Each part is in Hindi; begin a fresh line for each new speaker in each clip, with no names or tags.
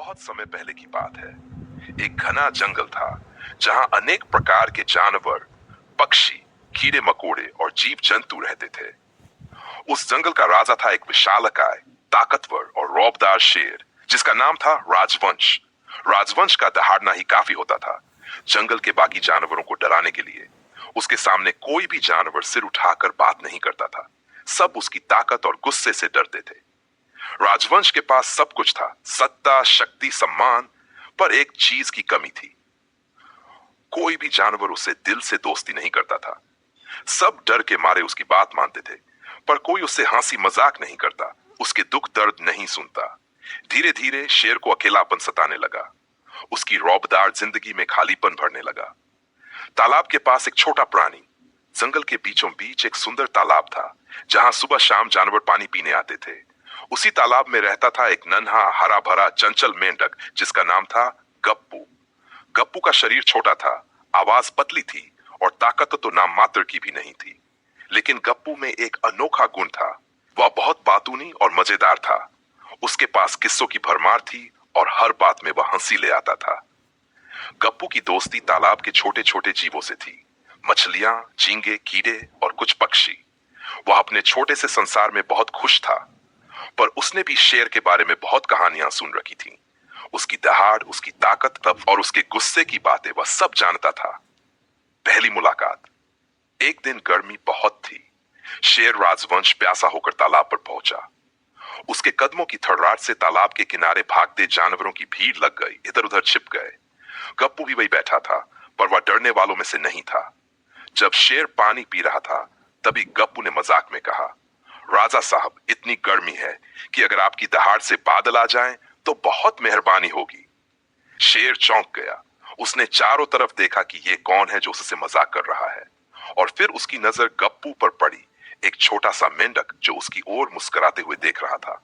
बहुत समय पहले की बात है। एक घना जंगल था जहां अनेक प्रकार के जानवर, पक्षी, कीड़े मकोड़े और जीव जंतु रहते थे। उस जंगल का राजा था एक विशालकाय, ताकतवर और रौबदार शेर जिसका नाम था राजवंश। राजवंश का दहाड़ना ही काफी होता था जंगल के बाकी जानवरों को डराने के लिए। उसके सामने कोई भी जानवर सिर उठाकर बात नहीं करता था। सब उसकी ताकत और गुस्से से डरते थे। राजवंश के पास सब कुछ था, सत्ता, शक्ति, सम्मान, पर एक चीज की कमी थी। कोई भी जानवर उससे दिल से दोस्ती नहीं करता था। सब डर के मारे उसकी बात मानते थे, पर कोई उससे हंसी मजाक नहीं करता, उसके दुख दर्द नहीं सुनता। धीरे धीरे शेर को अकेलापन सताने लगा। उसकी रौबदार जिंदगी में खालीपन भरने लगा। तालाब के पास एक छोटा प्राणी, जंगल के बीचों बीच एक सुंदर तालाब था जहां सुबह शाम जानवर पानी पीने आते थे। उसी तालाब में रहता था एक नन्हा हरा भरा चंचल मेंढक जिसका नाम था गप्पू। गप्पू का शरीर छोटा था, आवाज पतली थी और ताकत तो नाम मात्र की भी नहीं थी। लेकिन गप्पू में एक अनोखा गुण था। वह बहुत बातूनी और मजेदार था। उसके पास किस्सों की भरमार थी और हर बात में वह हंसी ले आता था। गप्पू की दोस्ती तालाब के छोटे छोटे जीवों से थी, मछलियां, झींगे, कीड़े और कुछ पक्षी। वह अपने छोटे से संसार में बहुत खुश था, पर उसने भी शेर के बारे में बहुत कहानियां सुन रखी थीं। उसकी दहाड़, उसकी ताकत और उसके गुस्से की बातें वह सब जानता था। पहली मुलाकात। एक दिन गर्मी बहुत थी। शेर राजवंश प्यासा होकर तालाब पर पहुंचा। उसके कदमों की थड़राट से तालाब के किनारे भागते जानवरों की भीड़ लग गई, इधर उधर छिप गए। गप्पू भी वही बैठा था, पर वह डरने वालों में से नहीं था। जब शेर पानी पी रहा था, तभी गप्पू ने मजाक में कहा, राजा साहब, इतनी गर्मी है कि अगर आपकी दहाड़ से बादल आ जाएं, तो बहुत मेहरबानी होगी। शेर चौंक गया। उसने चारों तरफ देखा कि ये कौन है जो उससे मजाक कर रहा है, और फिर उसकी नजर गप्पू पर पड़ी, एक छोटा सा मेंढक जो उसकी ओर मुस्कुराते हुए देख रहा था।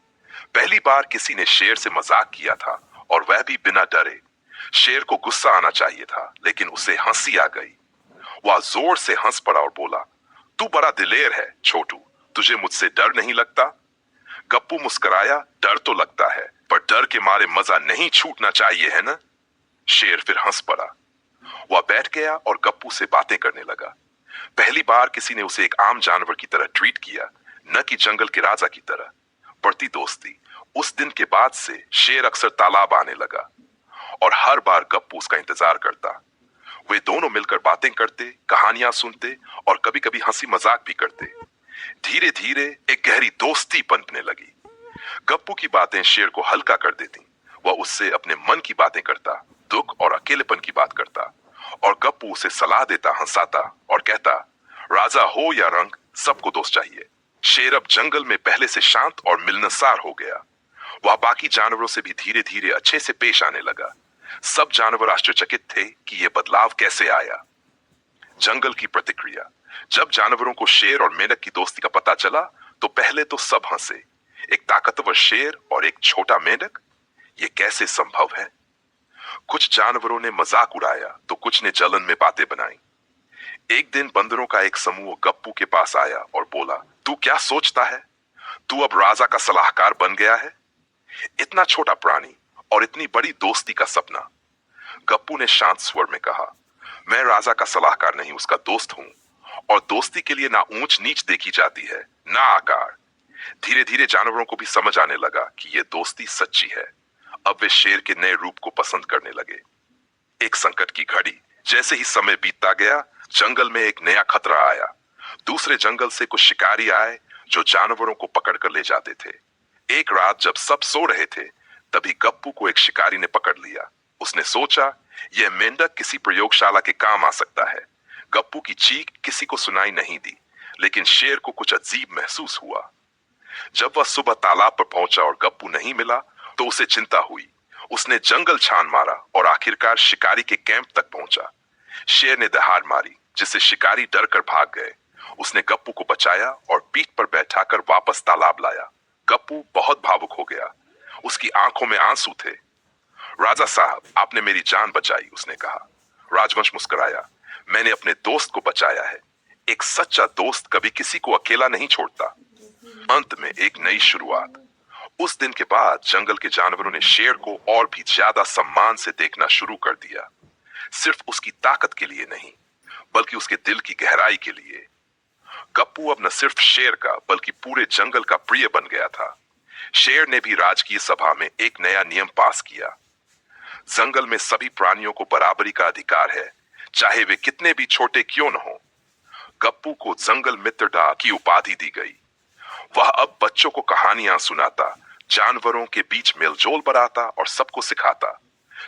पहली बार किसी ने शेर से मजाक किया था, और वह भी बिना डरे। शेर को गुस्सा आना चाहिए था, लेकिन उसे हंसी आ गई। वह जोर से हंस पड़ा और बोला, तू बड़ा दिलेर है छोटू, तुझे मुझसे डर नहीं लगता? गप्पू मुस्कुराया, डर तो लगता है, पर डर के मारे मजा नहीं छूटना चाहिए, है ना? शेर फिर हंस पड़ा। वह बैठ गया और गप्पू से बातें करने लगा। पहली बार किसी ने उसे एक आम जानवर की तरह ट्रीट किया, न कि जंगल के राजा की तरह। बढ़ती दोस्ती। उस दिन के बाद से शेर अक्सर तालाब आने लगा, और हर बार गप्पू उसका इंतजार करता। वे दोनों मिलकर बातें करते, कहानियां सुनते और कभी कभी हंसी मजाक भी करते। धीरे धीरे एक गहरी दोस्ती पनपने लगी। गप्पू की बातें शेर को हल्का कर देती। वह उससे अपने मन की बातें करता, दुख और अकेलेपन की बात करता, और गप्पू उसे सलाह देता, हंसाता और कहता, राजा हो या रंग, सबको दोस्त चाहिए। शेर अब जंगल में पहले से शांत और मिलनसार हो गया। वह बाकी जानवरों से भी धीरे धीरे अच्छे से पेश आने लगा। सब जानवर आश्चर्यचकित थे कि यह बदलाव कैसे आया। जंगल की प्रतिक्रिया। जब जानवरों को शेर और मेंढक की दोस्ती का पता चला, तो पहले तो सब हंसे। एक ताकतवर शेर और एक छोटा मेंढक, ये कैसे संभव है? कुछ जानवरों ने मजाक उड़ाया, तो कुछ ने जलन में बातें बनाई। एक दिन बंदरों का एक समूह गप्पू के पास आया और बोला, तू क्या सोचता है? तू अब राजा का सलाहकार बन गया है? इतना छोटा प्राणी और इतनी बड़ी दोस्ती का सपना। गप्पू ने शांत स्वर में कहा, मैं राजा का सलाहकार नहीं, उसका दोस्त हूं, और दोस्ती के लिए ना ऊंच नीच देखी जाती है, ना आकार। धीरे धीरे जानवरों को भी समझ आने लगा कि यह दोस्ती सच्ची है। अब वे शेर के नए रूप को पसंद करने लगे। एक संकट की घड़ी। जैसे ही समय बीतता गया, जंगल में एक नया खतरा आया। दूसरे जंगल से कुछ शिकारी आए जो जानवरों को पकड़ कर ले जाते थे। एक रात जब सब सो रहे थे, तभी गप्पू को एक शिकारी ने पकड़ लिया। उसने सोचा, यह मेंढक किसी प्रयोगशाला के काम आ सकता है। गप्पू की चीख किसी को सुनाई नहीं दी, लेकिन शेर को कुछ अजीब महसूस हुआ। जब वह सुबह तालाब पर पहुंचा और गप्पू नहीं मिला, तो उसे चिंता हुई। उसने जंगल छान मारा और आखिरकार शिकारी के कैंप तक पहुंचा। शेर ने दहाड़ मारी, जिससे शिकारी डर कर भाग गए। उसने गप्पू को बचाया और पीठ पर बैठाकर वापस तालाब लाया। गप्पू बहुत भावुक हो गया। उसकी आंखों में आंसू थे। राजा साहब, आपने मेरी जान बचाई, उसने कहा। राजवंश मुस्कुराया, मैंने अपने दोस्त को बचाया है। एक सच्चा दोस्त कभी किसी को अकेला नहीं छोड़ता। अंत में एक नई शुरुआत। उस दिन के बाद जंगल के जानवरों ने शेर को और भी ज्यादा सम्मान से देखना शुरू कर दिया, सिर्फ उसकी ताकत के लिए नहीं, बल्कि उसके दिल की गहराई के लिए। गप्पू अब न सिर्फ शेर का बल्कि पूरे जंगल का प्रिय बन गया था। शेर ने भी राजकीय सभा में एक नया नियम पास किया। जंगल में सभी प्राणियों को बराबरी का अधिकार है, चाहे वे कितने भी छोटे क्यों न हो। गप्पू को जंगल मित्र डा की उपाधि दी गई। वह अब बच्चों को कहानियां सुनाता, जानवरों के बीच मेलजोल बढ़ाता और सबको सिखाता,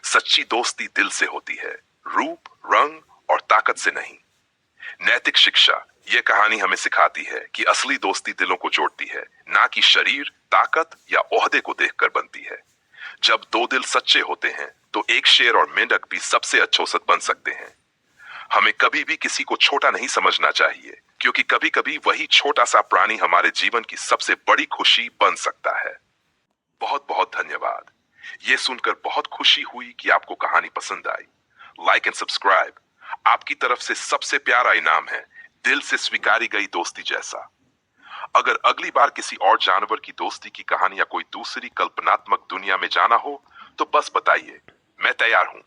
सच्ची दोस्ती दिल से होती है, रूप, रंग और ताकत से नहीं। नैतिक शिक्षा, यह कहानी हमें सिखाती है कि असली दोस्ती दिलों को जोड़ती है, ना कि शरीर, ताकत या ओहदे को देखकर बनती है। जब दो दिल सच्चे होते हैं तो एक शेर और मेंढक भी सबसे अच्छोसत बन सकते हैं। हमें कभी भी किसी को छोटा नहीं समझना चाहिए, क्योंकि कभी कभी वही छोटा सा प्राणी हमारे जीवन की सबसे बड़ी खुशी बन सकता है। बहुत बहुत धन्यवाद। ये सुनकर बहुत खुशी हुई कि आपको कहानी पसंद आई। लाइक एंड सब्सक्राइब आपकी तरफ से सबसे प्यारा इनाम है, दिल से स्वीकारी गई दोस्ती जैसा। अगर अगली बार किसी और जानवर की दोस्ती की कहानी या कोई दूसरी कल्पनात्मक दुनिया में जाना हो तो बस बताइए, मैं तैयार हूं।